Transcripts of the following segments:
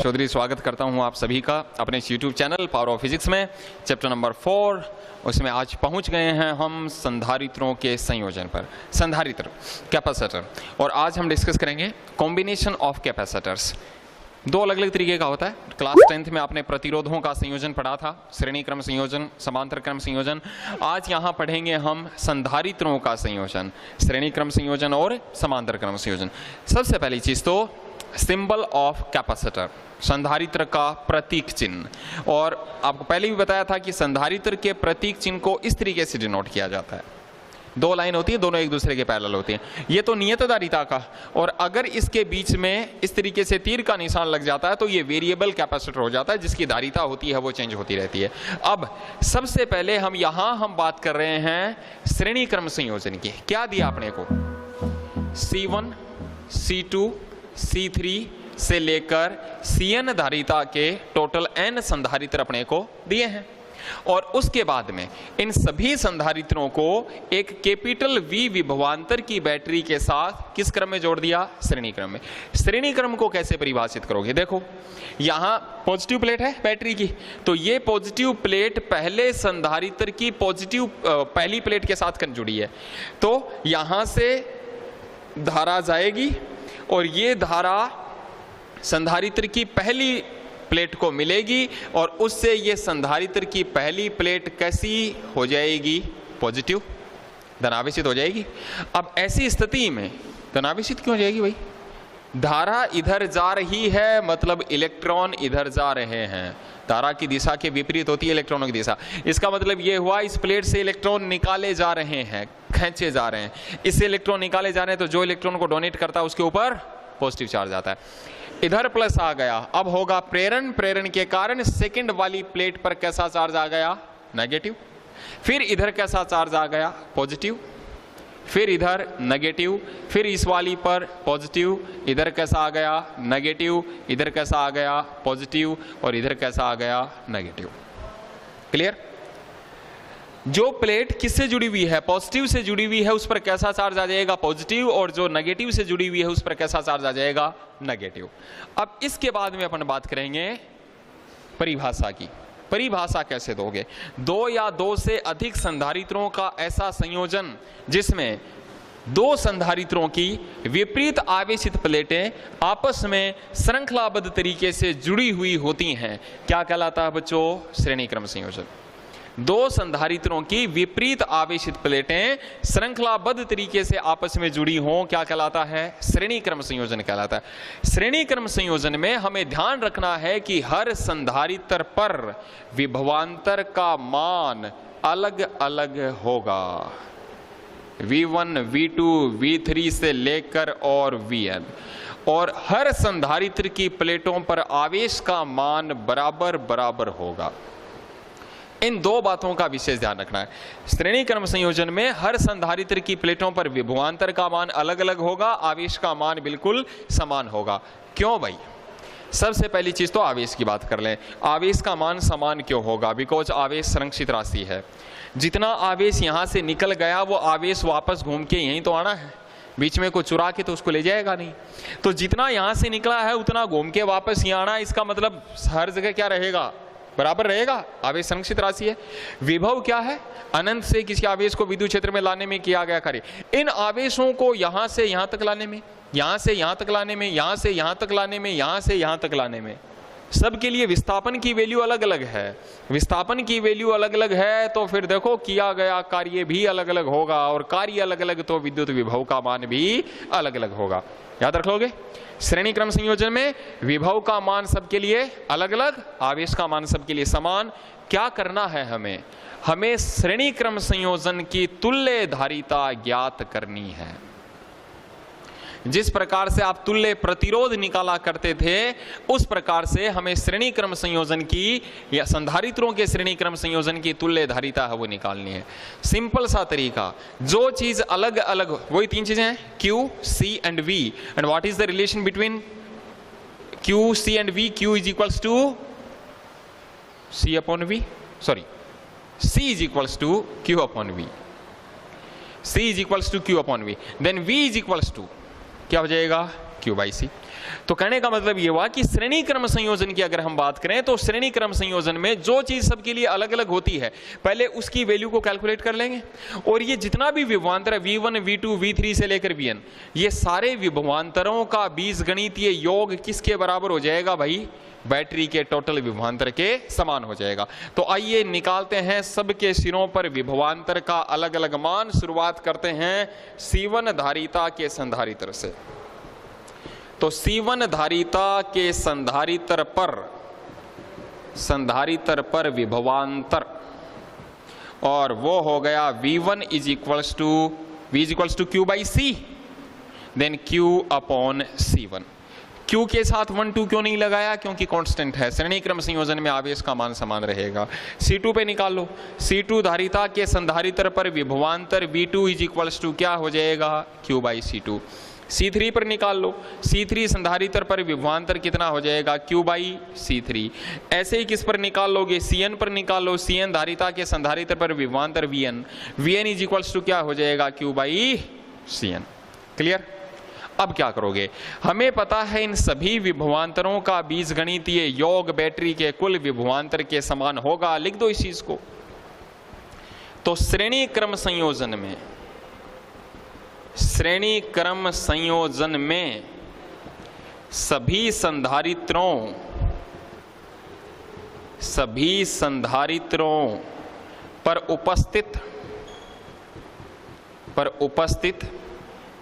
चौधरी स्वागत करता हूं आप सभी का अपने YouTube channel power of physics में। चैप्टर नंबर 4 उसमें आज पहुंच गए हैं हम संधारित्रों के संयोजन पर। संधारित्र कैपेसिटर, और आज हम डिस्कस करेंगे कॉम्बिनेशन ऑफ कैपेसिटर्स। दो अलग अलग तरीके का होता है। क्लास 10th में आपने प्रतिरोधों का संयोजन पढ़ा था, श्रेणी क्रम संयोजन, समांतर क्रम संयोजन। आज यहाँ पढ़ेंगे हम संधारित्रों का संयोजन, श्रेणी क्रम संयोजन और समांतर क्रम संयोजन। सबसे पहली चीज तो सिंबल ऑफ कैपेसिटर, संधारित्र का प्रतीक चिन्ह। और आपको पहले भी बताया था कि संधारित्र के प्रतीक चिन्ह को इस तरीके से डिनोट किया जाता है। दो लाइन होती है, दोनों एक दूसरे के पैरेलल होती हैं। ये तो नियत धारिता का, और अगर इसके बीच में इस तरीके से तीर का निशान लग जाता है तो ये वेरिएबल कैपेसिटर हो जाता है, जिसकी धारिता होती है वो चेंज होती रहती है। अब सबसे पहले हम बात कर रहे हैं श्रेणी क्रम संयोजन की। क्या दिया आपने को? C1, C2, C3 से लेकर Cn धारिता के टोटल n संधारित्र अपने को दिए हैं, और उसके बाद में इन सभी संधारित्रों को एक कैपिटल V विभवांतर की बैटरी के साथ किस क्रम में जोड़ दिया? श्रेणी क्रम में। श्रेणी क्रम को कैसे परिभाषित करोगे? देखो यहां पॉजिटिव प्लेट है बैटरी की, तो ये पॉजिटिव प्लेट पहले संधारित्र की पॉजिटिव पहली प्लेट के साथ जुड़ी है, तो यहां से धारा जाएगी और ये धारा संधारित्र की पहली प्लेट को मिलेगी, और उससे ये संधारित्र की पहली प्लेट कैसी हो जाएगी? पॉजिटिव, धनावेशित हो जाएगी। अब ऐसी स्थिति में धनावेशित क्यों हो जाएगी भाई? धारा इधर जा रही है, मतलब इलेक्ट्रॉन इधर जा रहे हैं। धारा की दिशा के विपरीत होती है इलेक्ट्रॉनों की दिशा। इसका मतलब ये हुआ इस प्लेट से इलेक्ट्रॉन निकाले जा रहे हैं, खींचे जा रहे हैं। इससे इलेक्ट्रॉन निकाले जा रहे हैं, तो जो इलेक्ट्रॉन को डोनेट करता है उसके ऊपर पॉजिटिव चार्ज आता है। इधर प्लस आ गया, अब होगा प्रेरण। प्रेरण के कारण सेकंड वाली प्लेट पर कैसा चार्ज आ गया? नेगेटिव। फिर इधर कैसा चार्ज आ गया? पॉजिटिव। फिर इधर नेगेटिव, फिर इस वाली पर पॉजिटिव। इधर कैसा आ गया? नेगेटिव। इधर कैसा आ गया? पॉजिटिव। और इधर कैसा आ गया? नेगेटिव। क्लियर? जो प्लेट किससे जुड़ी हुई है? पॉजिटिव से जुड़ी हुई है, उस पर कैसा चार्ज आ जाएगा? पॉजिटिव। और जो नेगेटिव से जुड़ी हुई है उस पर कैसा चार्ज आ जाएगा? नेगेटिव। अब इसके बाद में अपन बात करेंगे परिभाषा की। परिभाषा कैसे दोगे? दो या दो से अधिक संधारित्रों का ऐसा संयोजन जिसमें दो संधारित्रों की विपरीत आवेशित प्लेटें आपस में श्रृंखलाबद्ध तरीके से जुड़ी हुई होती हैं, क्या कहलाता है बच्चों? श्रेणी क्रम संयोजन। दो संधारित्रों की विपरीत आवेशित प्लेटें श्रृंखलाबद्ध तरीके से आपस में जुड़ी हों, क्या कहलाता है? श्रेणी क्रम संयोजन कहलाता है। श्रेणी क्रम संयोजन में हमें ध्यान रखना है कि हर संधारित्र पर विभवांतर का मान अलग अलग होगा। V1, V2, V3 से लेकर और Vn, और हर संधारित्र की प्लेटों पर आवेश का मान बराबर बराबर होगा। इन दो बातों का विशेष ध्यान रखना है। श्रेणी क्रम संयोजन में हर संधारित्र की प्लेटों पर विभवांतर का मान अलग अलग होगा, आवेश का मान बिल्कुल समान होगा। क्यों भाई? सबसे पहली चीज तो आवेश की बात कर लें। आवेश का मान समान क्यों होगा? बिकॉज आवेश संरक्षित राशि है। जितना आवेश यहां से निकल गया वो आवेश वापस घूम के यहीं तो आना है, बीच में कोई चुरा के तो उसको ले जाएगा नहीं। तो जितना यहां से निकला है उतना घूम के वापस यहाँ आना, इसका मतलब हर जगह क्या रहेगा? बराबर रहेगा। आवेश संरक्षित राशि है। विभव क्या है? अनंत से किसी आवेश को विद्युत क्षेत्र में लाने में किया गया कार्य। इन आवेशों को यहां से यहां तक लाने में, यहां से यहां तक लाने में, यहां से यहां तक लाने में, यहां से यहां तक लाने में, सबके लिए विस्थापन की वैल्यू अलग अलग है। विस्थापन की वैल्यू अलग अलग है तो फिर देखो किया गया कार्य भी अलग अलग होगा, और कार्य अलग अलग तो विद्युत विभव का मान भी अलग अलग होगा। याद रख लोगे? श्रेणी क्रम संयोजन में विभव का मान सबके लिए अलग अलग, आवेश का मान सबके लिए समान। क्या करना है हमें श्रेणी क्रम संयोजन की तुल्य धारिता ज्ञात करनी है। जिस प्रकार से आप तुल्य प्रतिरोध निकाला करते थे उस प्रकार से हमें श्रेणी क्रम संयोजन की या संधारित्रों के श्रेणी क्रम संयोजन की तुल्य धारिता है वो निकालनी है। सिंपल सा तरीका, जो चीज अलग अलग, वही तीन चीजें हैं Q, C and V, and what is the relation between Q, C and V? Q is equals to C upon V, sorry C is equals to Q upon V, C is equals to Q upon V, then V is equals to क्या हो जाएगा? Q by C। तो कहने का मतलब ये हुआ कि श्रेणी क्रम संयोजन की अगर हम बात करें तो श्रेणी क्रम संयोजन में जो चीज सबके लिए अलग अलग होती है पहले उसकी वैल्यू को कैलकुलेट कर लेंगे, और ये जितना भी विभवांतर V1 V2 V3 से लेकर Vn, ये सारे विभवांतरों का बीजगणितीय योग किसके बराबर हो जाएगा भाई? बैटरी के टोटल विभवांतर के समान हो जाएगा। तो आइए निकालते हैं सबके सिरों पर विभवांतर का अलग अलग मान। शुरुआत करते हैं C1 धारिता के संधारित्र से। तो C1 धारिता के संधारित्र पर विभवांतर, और वो हो गया V1 is equals to Q by C, then Q upon C1। Q के साथ 1 2 क्यों नहीं लगाया? क्योंकि कांस्टेंट है, श्रेणी क्रम संयोजन में आवेश का मान समान रहेगा। C2 पे निकाल लो। C2 धारिता के संधारित्र पर विभवांतर V2 इज इक्वल्स टू क्या हो जाएगा? Q by C2। C3 पर निकाल लो। C3 संधारित्र पर विभवांतर कितना हो जाएगा? Q by C3। ऐसे ही किस पर निकाल लोगे? Cn पर निकाल लो। Cn धारिता के संधारित्र पर विभवांतर Vn इज इक्वल्स टू क्या हो जाएगा? Q by Cn। क्लियर? अब क्या करोगे? हमें पता है इन सभी विभवांतरों का बीजगणितीय योग बैटरी के कुल विभवांतर के समान होगा। लिख दो इस चीज को। तो श्रेणी क्रम संयोजन में सभी संधारित्रों पर उपस्थित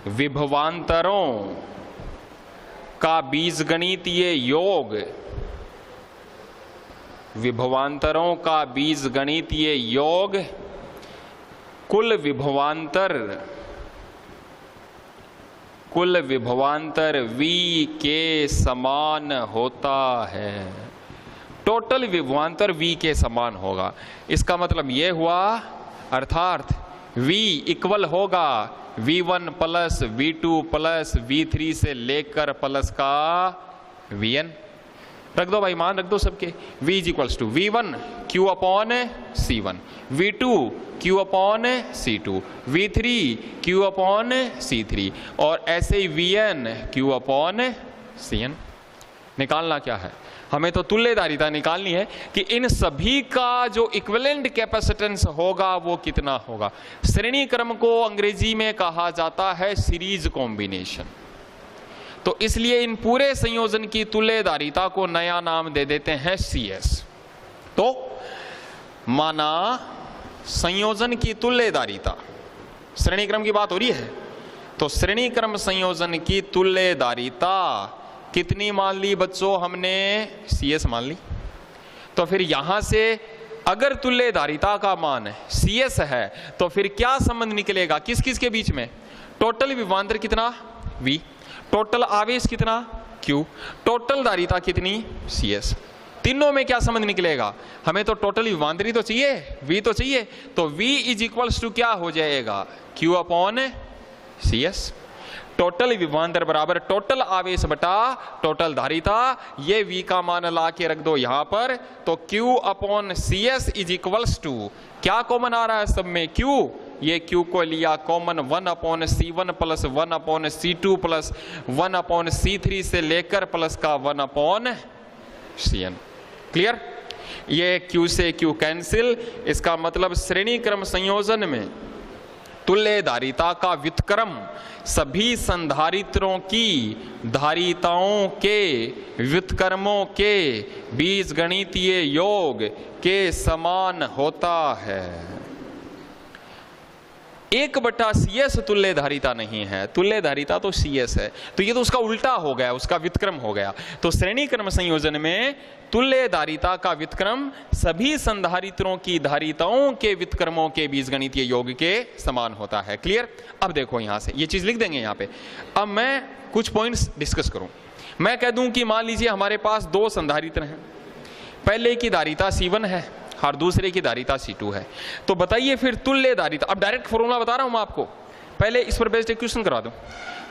विभवांतरों का बीजगणितीय योग कुल विभवांतर V के समान होता है। टोटल विभवांतर V के समान होगा। इसका मतलब यह हुआ, अर्थात V इक्वल होगा V1 plus V2 plus V3 से लेकर प्लस का Vn। रख दो भाई, मान रख दो सबके। V is equals to V1 Q upon C1, V2 Q upon C2, V3 Q upon C3, और ऐसे ही Vn Q अपॉन Cn। निकालना क्या है? हमें तो तुल्यधारिता निकालनी है कि इन सभी का जो इक्विवेलेंट कैपेसिटेंस होगा वो कितना होगा। श्रेणी क्रम को अंग्रेजी में कहा जाता है सीरीज कॉम्बिनेशन। तो इसलिए इन पूरे संयोजन की तुल्यधारिता को नया नाम दे देते हैं CS। तो माना संयोजन की तुल्यधारिता, श्रेणी क्रम की बात हो रही है, तो श्रेणी क्रम संयोजन की तुल्यधारिता कितनी मान ली बच्चों? हमने CS मान ली। तो फिर यहां से अगर तुल्यधारिता का मान CS है तो फिर क्या संबंध निकलेगा किस किस के बीच में? टोटल विभवांतर कितना? V, टोटल आवेश कितना? Q, टोटल धारिता कितनी? CS। तीनों में क्या संबंध निकलेगा? हमें तो टोटल विभवांतर ही तो चाहिए, V तो चाहिए। तो V इज इक्वल्स टू क्या हो जाएगा? Q upon CS। टोटल विभवांतर बराबर टोटल आवेश बटा टोटल धारिता। ये V का मान ला के रख दो यहां पर। तो Q upon CS is equals to, क्या कॉमन आ रहा है सब में? Q। ये Q को लिया common, 1 upon C1 plus 1 upon C2 plus 1 upon C3 से लेकर प्लस का 1 अपॉन Cn। क्लियर? ये Q से Q कैंसिल। इसका मतलब श्रेणी क्रम संयोजन में तुल्यधारिता का व्युत्क्रम सभी संधारित्रों की धारिताओं के व्युत्क्रमों के बीजगणितीय योग के समान होता है। 1/CS तुल्यधारिता नहीं है, तुल्यधारिता तो CS है। तो ये तो उसका उल्टा हो गया, उसका व्युत्क्रम हो गया। तो श्रेणी क्रम संयोजन में तुल्यधारिता का व्युत्क्रम सभी संधारित्रों की धारिताओं के व्युत्क्रमों के बीजगणितीय योग के समान होता है। क्लियर? अब देखो यहां से ये चीज लिख देंगे यहां पे। अब मैं कुछ पॉइंट्स डिस्कस करूं। मैं कह दूं कि मान लीजिए हमारे पास दो संधारित्र हैं, पहले की धारिता C1 है और दूसरे की धारिता C2 है। तो बताइए फिर तुल्य धारिता। अब डायरेक्ट फॉर्मूला बता रहा हूं मैं आपको, पहले इस पर बेस्ड एक क्वेश्चन करा दूं।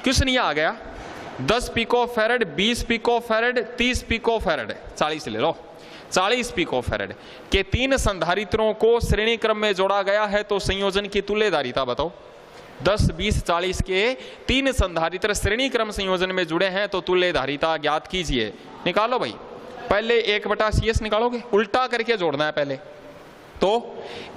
क्वेश्चन ये आ गया 10 pico farad, 20 pico farad, 30 pico farad, 40 ले लो, 40 पिको फैरेड के 3 संधारित्रों को श्रेणी क्रम में जोड़ा गया है। तो संयोजन की तुल्य धारिता बताओ। 10, 20, 40 के 3 संधारित्र श्रेणी क्रम संयोजन में जुड़े हैं तो तुल्य धारिता ज्ञात कीजिए। निकालो भाई, पहले 1/CS निकालोगे, उल्टा करके जोड़ना है पहले। तो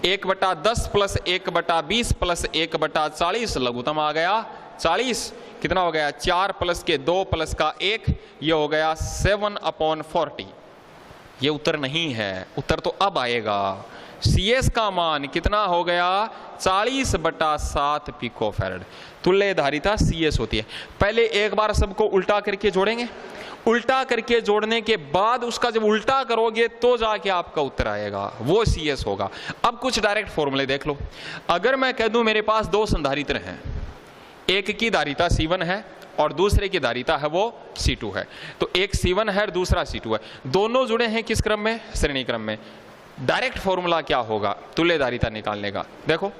1/10 प्लस 1/20 प्लस 1/40 लघुत्तम आ गया 40, कितना हो गया 4 प्लस के 2 प्लस का 1, ये हो गया 7/40। ये उत्तर नहीं है, उत्तर तो अब आएगा। CS का मान कितना हो गया 40/7 पिकोफैरड। तुल्य धारिता CS होती है। पहले एक बार सबको उल्टा करके जोड़ेंगे, उल्टा करके जोड़ने के बाद उसका जब उल्टा करोगे तो जाके आपका उत्तर आएगा, वो CS होगा। अब कुछ डायरेक्ट फॉर्मूले देख लो। अगर मैं कह दूं मेरे पास 2 संधारित्र हैं, एक की धारिता C1 है और दूसरे की धारिता है वो C2 है, तो एक C1 है और दूसरा C2 है, दोनों जुड़े हैं किस क्रम में, श्रेणी क्रम में। डायरेक्ट फॉर्मूला क्या होगा तुल्य धारिता निकालने का, देखो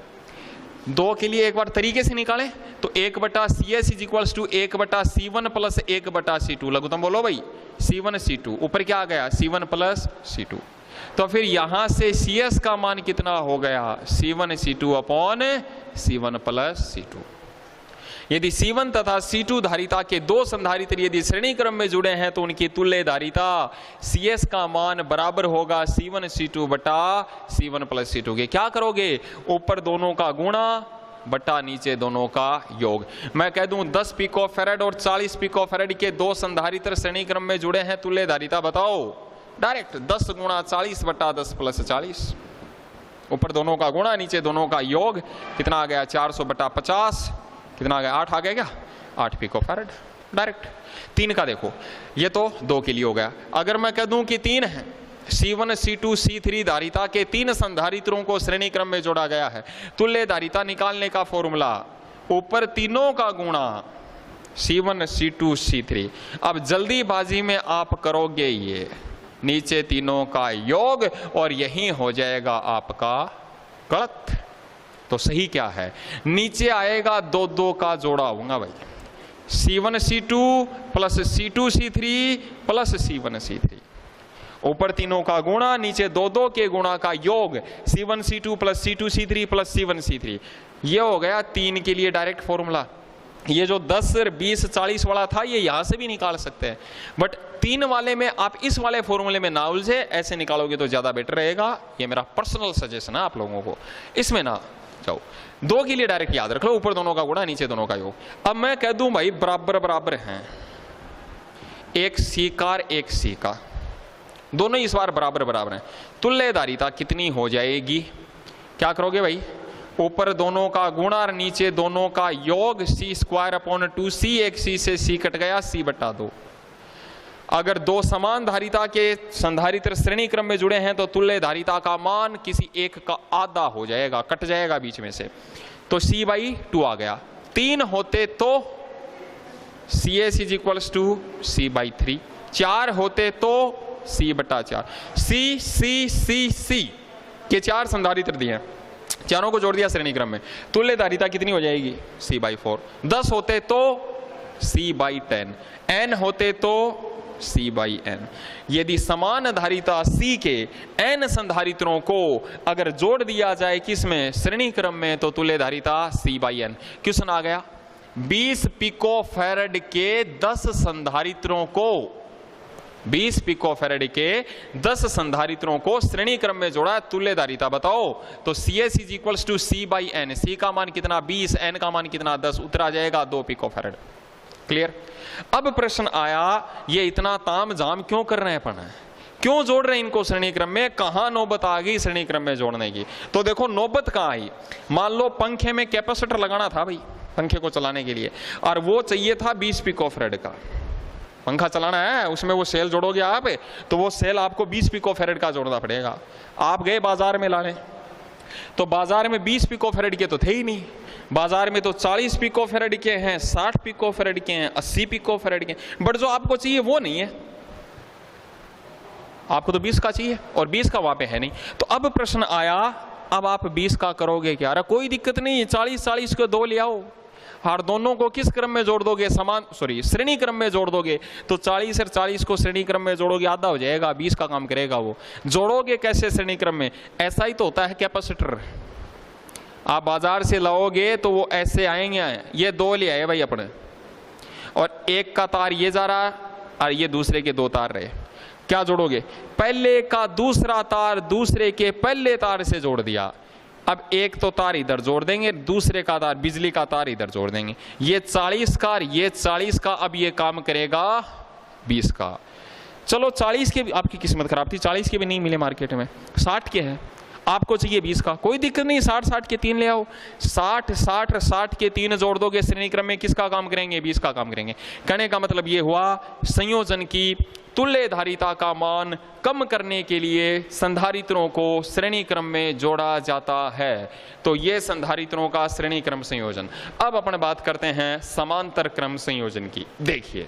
2 के लिए एक बार तरीके से निकालें तो 1/CS is equals to 1/C1 plus 1/C2। लघुत्तम बोलो भाई, C1 C2, ऊपर क्या आ गया C1 प्लस C2। तो फिर यहां से CS का मान कितना हो गया C1 C2 upon C1 plus C2। यदि C1 तथा C2 धारिता के 2 संधारित्र यदि श्रेणी क्रम में जुड़े हैं तो उनकी तुल्य धारिता CS का मान बराबर होगा C1 C2 बटा C1 प्लस C2 के। क्या करोगे, ऊपर दोनों का गुणा बटा नीचे दोनों का योग। मैं कह दूं 10 पिकोफैरड और 40 पिकोफैरड के 2 संधारित्र श्रेणी क्रम में जुड़े हैं, तुल्य धारिता बताओ। डायरेक्ट 10 गुणा 40 बटा 10 प्लस 40, ऊपर दोनों का गुणा नीचे दोनों का योग, कितना आ गया 400 बटा 50, कितना आ गया 8 आ गया क्या, 8 पिकोफैरड। डायरेक्ट 3 का देखो, ये तो 2 के लिए हो गया। अगर मैं कह दूं कि 3 है, C1 C2 C3 धारिता के 3 संधारित्रों को श्रेणी क्रम में जोड़ा गया है, तुल्य धारिता निकालने का फॉर्मूला ऊपर तीनों का गुणा C1 C2 C3। अब जल्दीबाजी में आप करोगे ये, नीचे तीनों का योग और यही हो जाएगा आपका गलत। तो सही क्या है, नीचे आएगा 2 का जोड़ा होगा भाई, C1 C2 plus C2 C3 plus C1 C3, ऊपर तीनों का गुणा नीचे 2 के गुणा का योग, C1 C2 plus C2 C3 plus C1 C3। ये हो गया 3 के लिए डायरेक्ट फॉर्मूला। ये जो 10, 20, 40 वाला था ये यहां से भी निकाल सकते हैं, बट 3 वाले में आप इस वाले फॉर्मूले में ना उलझे, ऐसे निकालोगे तो ज्यादा बेटर रहेगा। ये मेरा पर्सनल सजेशन है आप लोगों को, इसमें ना जाओ। 2 के लिए डायरेक्ट याद रख लो, ऊपर दोनों का गुणा नीचे दोनों का योग। अब मैं कह दूं भाई बराबर बराबर हैं, एक C का और एक C का, दोनों इस बार बराबर बराबर हैं, तुल्य धारिता कितनी हो जाएगी। क्या करोगे भाई, ऊपर दोनों का गुणा और नीचे दोनों का योग, C² अपॉन 2C, एक C से C कट गया, C बटा 2। अगर 2 समान धारिता के संधारित्र श्रेणी क्रम में जुड़े हैं तो तुल्य धारिता का मान किसी एक का आधा हो जाएगा, कट जाएगा बीच में से, तो C/2 आ गया। 3 होते तो CS is equals to C/3, 4 होते तो C/4। C के 4 संधारित्र दिए, चारों को जोड़ दिया श्रेणी क्रम में, तुल्य धारिता कितनी हो जाएगी C/4। 10 होते तो C/10, n होते तो C/n। यदि समान धारिता C के n संधारित्रों को अगर जोड़ दिया जाए किसमें, श्रेणी क्रम में, तो तुल्य धारिता C/n। क्वेश्चन आ गया 20 पिकोफैरड के 10 संधारित्रों को, 20 पिकोफैरड के 10 संधारित्रों को श्रेणी क्रम में जोड़ा, तुल्य धारिता बताओ। तो CS is equals to C/n, C का मान कितना 20, n का मान कितना 10, उत्तर आ जाएगा 2 पिकोफैरड। क्लियर। अब प्रश्न आया ये इतना ताम झाम क्यों कर रहे हैं अपन, क्यों जोड़ रहे हैं इनको श्रेणी क्रम में, कहां नौबत आ गई श्रेणी क्रम में जोड़ने की। तो देखो नौबत कहां आई, मान लो पंखे में कैपेसिटर लगाना था भाई पंखे को चलाने के लिए, और वो चाहिए था 20 पिकोफैरड का, पंखा चलाना है उसमें वो सेल जोड़ोगे आप, तो वो सेल आपको 20 पिकोफैरड का जोड़ना पड़ेगा। आप गए बाजार में लाने, तो बाजार में 20 पिकोफैरड के तो थे ही नहीं, बाजार में तो 40 पिकोफैरड के हैं, 60 पिकोफैरड के हैं, 80 पिकोफैरड के, बट जो आपको चाहिए वो नहीं है, आपको तो 20 का चाहिए और 20 का वहां पे है नहीं। तो अब प्रश्न आया, अब आप 20 का करोगे क्या। अरे कोई दिक्कत नहीं, 40 को 2 ले आओ, और दोनों को किस क्रम में जोड़ दोगे, श्रेणी क्रम में जोड़ दोगे, तो 40 और 40 को श्रेणी क्रम में जोड़ोगे, आधा हो जाएगा, 20 का काम करेगा वो। जोड़ोगे कैसे श्रेणी क्रम में, ऐसा ही तो होता है कैपेसिटर। आप बाजार से लाओगे तो वो ऐसे आएंगे, ये 2 ले आए भाई अपने, और एक का तार ये जा रहा और ये दूसरे के 2 तार रहे, क्या जोड़ोगे? पहले का दूसरा तार दूसरे के पहले तार से जोड़ दिया। अब एक तो तार इधर जोड़ देंगे, दूसरे का तार, बिजली का तार इधर जोड़ देंगे। ये 40 का, ये 40 का, अब ये काम करेगा 20 का। चलो 40 के, आपकी किस्मत खराब थी, 40 के भी नहीं मिले मार्केट में, 60 के हैं, आपको चाहिए 20 का, कोई दिक्कत नहीं, 60 के 3 ले आओ। 60 के 3 जोड़ दोगे, श्रेणी क्रम में किसका काम करेंगे? 20 का काम करेंगे। कहने का मतलब ये हुआ, संयोजन की तुल्यधारिता का मान कम करने के लिए संधारित्रों को श्रेणी क्रम में जोड़ा जाता है। तो ये संधारित्रों का श्रेणी क्रम संयोजन। अब अपन बात करते हैं समांतर क्रम संयोजन की। देखिए,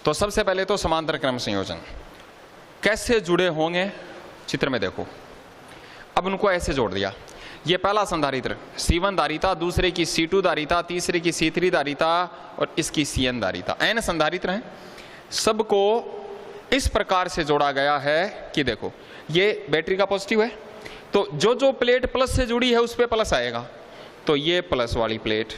तो सबसे पहले तो समांतर क्रम संयोजन कैसे जुड़े होंगे, चित्र में देखो। अब उनको ऐसे जोड़ दिया, ये पहला संधारित्र C1 धारिता, दूसरे की C2 धारिता, तीसरे की C3 धारिता और इसकी Cn धारिता, n संधारित्र हैं। सबको इस प्रकार से जोड़ा गया है कि देखो, ये बैटरी का पॉजिटिव है, तो जो जो प्लेट प्लस से जुड़ी है उस पे प्लस आएगा, तो ये प्लस वाली प्लेट,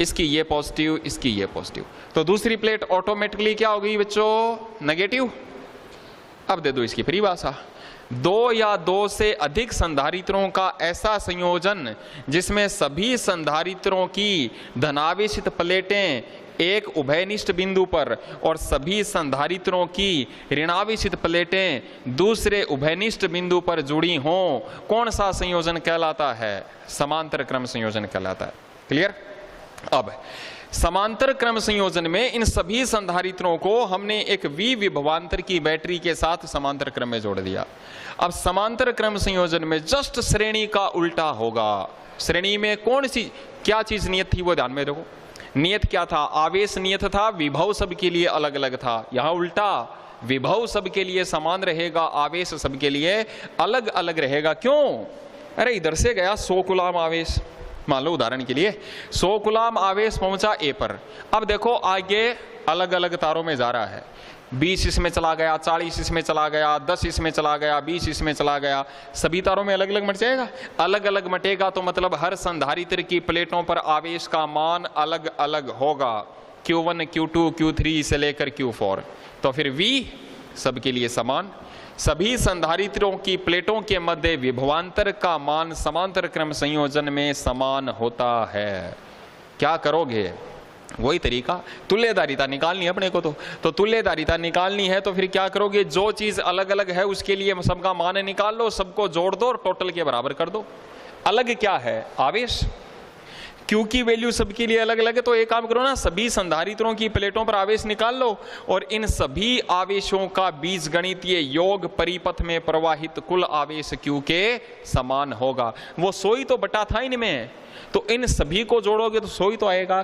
इसकी ये पॉजिटिव, इसकी ये पॉजिटिव, तो दूसरी प्लेट ऑटोमेटिकली क्या हो गई बच्चों? नेगेटिव। अब दे दो इसकी परिभाषा, 2 या 2 से अधिक संधारित्रों का ऐसा संयोजन जिसमें सभी संधारित्रों की धनावेशित प्लेटें एक उभयनिष्ठ बिंदु पर और सभी संधारित्रों की ऋणावेशित प्लेटें दूसरे उभयनिष्ठ बिंदु पर जुड़ी हों, कौन सा संयोजन कहलाता है? समांतर क्रम संयोजन कहलाता है। क्लियर? अब समांतर क्रम संयोजन में इन सभी संधारित्रों को हमने एक विभवांतर की बैटरी के साथ समांतर क्रम में जोड़ दिया। अब समांतर क्रम संयोजन में जस्ट श्रेणी का उल्टा होगा। श्रेणी में कौन सी क्या चीज नियत थी वो ध्यान में देखो। नियत क्या था? आवेश नियत था, विभव सबके लिए अलग अलग था। यहां उल्टा, विभव सबके लिए समान रहेगा, आवेश सबके लिए अलग अलग रहेगा। क्यों? अरे इधर से गया 100 कूलाम आवेश, मान लो उदाहरण के लिए 100 कूलाम आवेश पहुंचा ए पर। अब देखो आगे अलग अलग तारों में जा रहा है, 20 इसमें चला गया, 40 इसमें चला गया, 10 इसमें चला गया, 20 इसमें चला गया, सभी तारों में अलग अलग मट जाएगा। अलग अलग मटेगा तो मतलब हर संधारित्र की प्लेटों पर आवेश का मान अलग अलग होगा, Q1, Q2, Q3 से लेकर Q4। तो फिर V सबके लिए समान। सभी संधारित्रों की प्लेटों के मध्य विभवांतर का मान समांतर क्रम संयोजन में समान होता है। क्या करोगे? वही तरीका, तुल्यधारिता निकालनी है अपने को। तो तुल्यधारिता निकालनी है तो फिर क्या करोगे? जो चीज अलग अलग है उसके लिए सबका मान निकाल लो, सबको जोड़ दो और टोटल के बराबर कर दो। अलग क्या है? आवेश। Q की वैल्यू सबके लिए अलग अलग है, तो एक काम करो ना, सभी संधारित्रों की प्लेटों पर आवेश निकाल लो और इन सभी आवेशों का बीजगणितीय योग परिपथ में प्रवाहित कुल आवेश Q के समान होगा। वो 100 ही तो बटा था इनमें, तो इन सभी को जोड़ोगे तो 100 ही तो आएगा।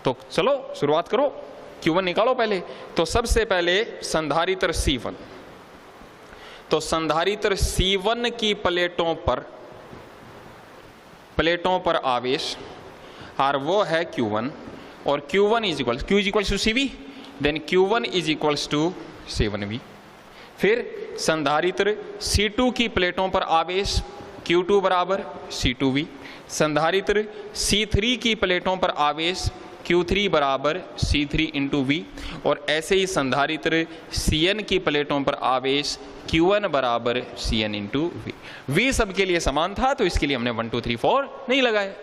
तो चलो शुरुआत करो, Q1 निकालो पहले। तो सबसे पहले संधारित्र C1, तो संधारित्र C1 की प्लेटों पर आवेश और वो है Q1, और Q1 is equal to CV, then Q1 is equals to C1V। फिर संधारित्र C2 की प्लेटों पर आवेश Q2 बराबर C2V। संधारित्र C3 की प्लेटों पर आवेश Q3 बराबर C3 इंटू V, और ऐसे ही संधारित्र Cn की प्लेटों पर आवेश Q1 बराबर Cn इंटू V। V सबके लिए समान था तो इसके लिए हमने 1 2 3 4 नहीं लगाए।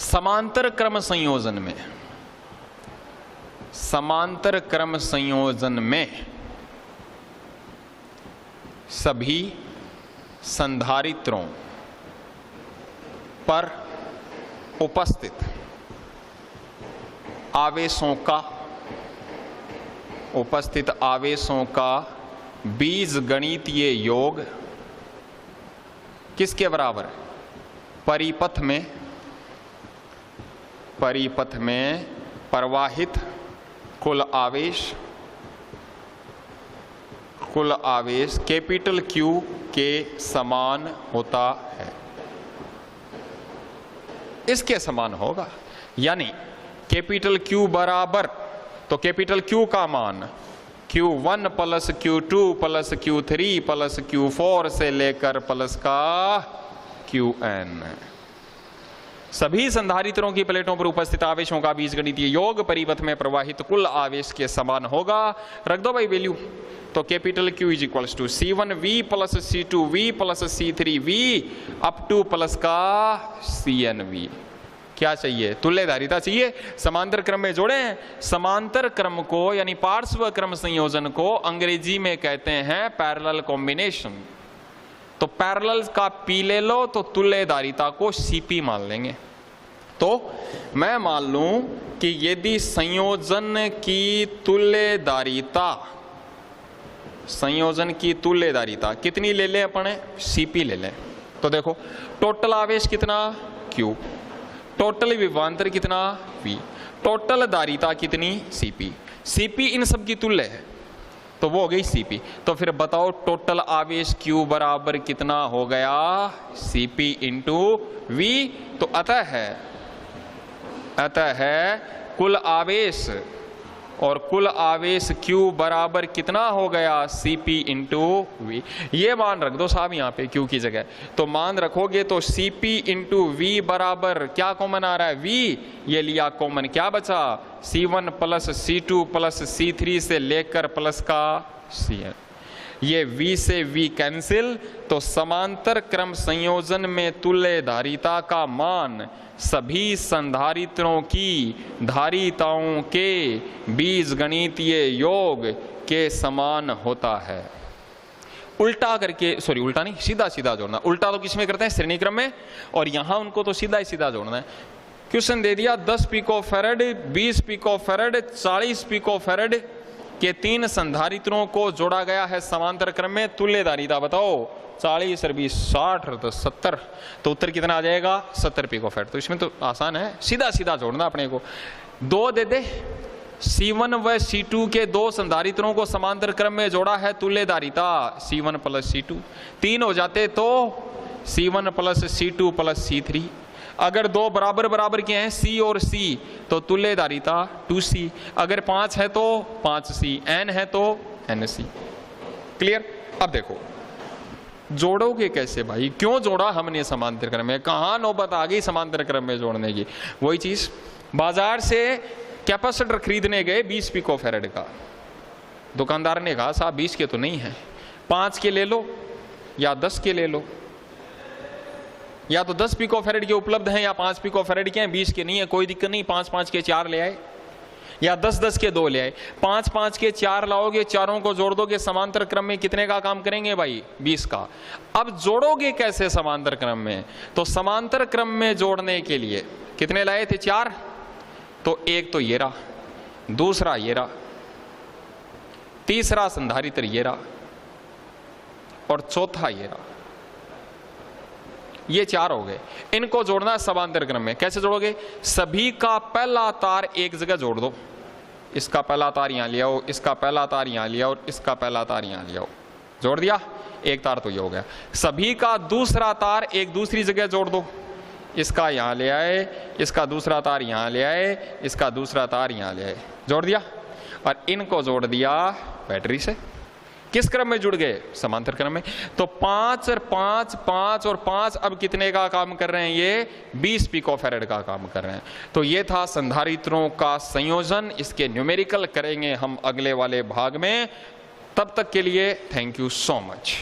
समांतर क्रम संयोजन में, समांतर क्रम संयोजन में सभी संधारित्रों पर उपस्थित आवेशों का बीजगणितीय योग किसके बराबर? परिपथ में प्रवाहित कुल आवेश कैपिटल Q के समान होता है। इसके समान होगा, यानी कैपिटल Q बराबर, तो कैपिटल Q का मान Q1 plus Q2 plus Q3 plus Q4 से लेकर प्लस का Qn। सभी संधारित्रों की प्लेटों पर उपस्थित आवेशों का बीजगणितीय योग परिपथ में प्रवाहित कुल आवेश के समान होगा। रख दो भाई वैल्यू। तो capital Q is equals to C1V plus C2V plus C3V up to plus का CNV। क्या चाहिए? तुल्यधारिता चाहिए। समांतर क्रम में जोड़े। समांतर क्रम को यानी पार्श्व क्रम संयोजन को अंग्रेजी में कहते हैं पैरेलल कॉम्बिनेशन। तो पैरेलल का P ले लो तो तुल्यधारिता को CP मान लेंगे। तो मैं मान लूं कि यदि संयोजन की तुल्यधारिता कितनी ले लें अपन? CP ले लें। तो देखो टोटल आवेश कितना? Q, टोटल विभवांतर कितना? V, टोटल धारिता कितनी? CP। CP इन सब की तुल्य है तो वो हो गई CP। तो फिर बताओ टोटल आवेश Q बराबर कितना हो गया? CP into V। तो अतः है कुल आवेश, और कुल आवेश Q बराबर कितना हो गया? CP into V। ये मान रख दो साहब यहाँ पे Q की जगह। तो मान रखोगे तो CP इंटू V बराबर क्या कॉमन आ रहा है? V। ये लिया कॉमन, क्या बचा? C1 plus C2 plus C3 से लेकर प्लस का Cn। ये V से V कैंसिल। तो समांतर क्रम संयोजन में तुल्यधारिता का मान सभी संधारित्रों की धारिताओं के बीजगणितीय योग के समान होता है। उल्टा करके, सॉरी उल्टा नहीं, सीधा सीधा जोड़ना। उल्टा तो किस में करते हैं? श्रेणी क्रम में। और यहां उनको तो सीधा ही सीधा जोड़ना है। क्वेश्चन दे दिया 10 पिकोफैरेड, 20 पिकोफैरेड, 40 पिकोफैरेड के 3 संधारित्रों को जोड़ा गया है समांतर क्रम में। तुल्यधारिता बताओ। 40 और 20 60 तो 70। तो उत्तर कितना आ जाएगा? 70 पिकोफैरेड। तो इसमें तो आसान है, सीधा सीधा जोड़ना अपने को। 2 दे दे। C1 व C2 के 2 संधारित्रों को समांतर क्रम में जोड़ा है तुल्यधारिता C1 प्लस C2। 3 हो जाते तो C1 plus C2 plus C3। अगर 2 बराबर बराबर के हैं C और C तो तुल्यधारिता 2C। अगर 5 है तो 5C, N है तो NC। क्लियर? अब देखो जोड़ोगे कैसे भाई? क्यों जोड़ा हमने समांतर क्रम में? कहाँ नौबत आ गई समांतर क्रम में जोड़ने की? वही चीज, बाजार से कैपेसिटर खरीदने गए 20 पिकोफैरेड का। दुकानदार ने कहा साहब 20 के तो नहीं है, 5 के ले लो या 10 के ले लो। या तो 10 पिकोफैरेड के उपलब्ध हैं या 5 पिकोफैरेड के हैं, 20 के नहीं है, कोई दिक्कत नहीं, 5-5 के 4 ले आए या 10-10 के 2 ले आए। 5-5 के 4 लाओगे, चारों को जोड़ दोगे, समांतर क्रम में कितने का काम करेंगे भाई? 20 का। अब जोड़ोगे कैसे समांतर क्रम में? तो समांतर क्रम में जोड़ने के लिए कितने लाए थे? 4। तो एक तो ये रहा, दूसरा ये रहा, तीसरा संधारित्र ये रहा और चौथा ये रहा। ये 4 हो गए। इनको जोड़ना है समांतर क्रम में। कैसे जोड़ोगे? सभी का पहला तार एक जगह जोड़ दो। इसका पहला तार यहां ले आओ, इसका पहला तार यहां ले आओ और इसका पहला तार यहां ले आओ। जोड़ दिया, एक तार तो ये हो गया। सभी का दूसरा तार एक दूसरी जगह जोड़ दो। इसका यहां ले आए, इसका दूसरा तार यहां ले आए, इसका दूसरा तार यहां ले आए। जोड़ दिया और इनको जोड़ दिया बैटरी से। किस क्रम में जुड़ गए? समांतर क्रम में। तो 5 और 5, 5 और 5 अब कितने का काम कर रहे हैं? ये 20 पिकोफैरेड का काम कर रहे हैं। तो ये था संधारित्रों का संयोजन। इसके न्यूमेरिकल करेंगे हम अगले वाले भाग में। तब तक के लिए थैंक यू सो मच।